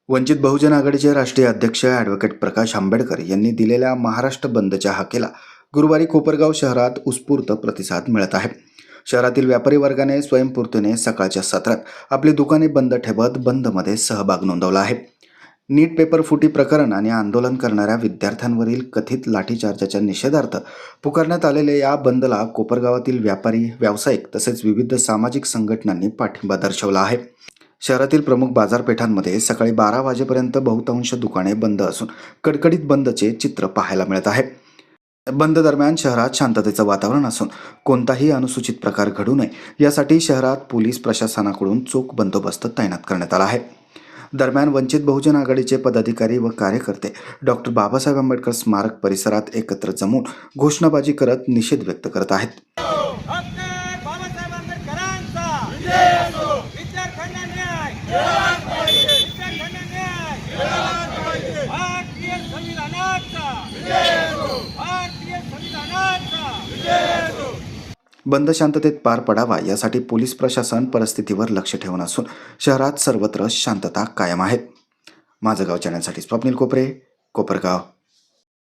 वंचित बहुजन आघाडीचे राष्ट्रीय अध्यक्ष ॲडव्होकेट प्रकाश आंबेडकर यांनी दिलेल्या महाराष्ट्र बंदच्या हाकेला गुरुवारी कोपरगाव शहरात उत्स्फूर्त प्रतिसाद मिळत आहे. शहरातील व्यापारी वर्गाने स्वयंस्फूर्तीने सकाळच्या सत्रात आपली दुकाने बंद ठेवत बंदमध्ये सहभाग नोंदवला आहे. नीट पेपर फुटी प्रकरण आणि आंदोलन करणाऱ्या विद्यार्थ्यांवरील कथित लाठीचार्जाच्या निषेधार्थ पुकारण्यात आलेल्या या बंदला कोपरगावातील व्यापारी, व्यावसायिक तसेच विविध सामाजिक संघटनांनी पाठिंबा दर्शवला आहे. शहरातील प्रमुख बाजारपेठांमध्ये सकाळी 12 वाजेपर्यंत बहुतांश दुकाने बंद असून कडकडीत बंदचे चित्र पाहायला मिळत आहे. बंद दरम्यान शहरात शांततेचं वातावरण असून कोणताही अनुचित प्रकार घडू नये यासाठी शहरात पोलीस प्रशासनाकडून चोख बंदोबस्त तैनात करण्यात आला आहे. दरम्यान वंचित बहुजन आघाडीचे पदाधिकारी व कार्यकर्ते डॉक्टर बाबासाहेब आंबेडकर स्मारक परिसरात एकत्र जमून घोषणाबाजी करत निषेध व्यक्त करत आहेत. बंद शांततेत पार पडावा यासाठी पोलीस प्रशासन परिस्थितीवर लक्ष ठेवून असून शहरात सर्वत्र शांतता कायम आहे. माझं गाव चॅनलसाठी स्वप्नील कोपरे, कोपरगाव.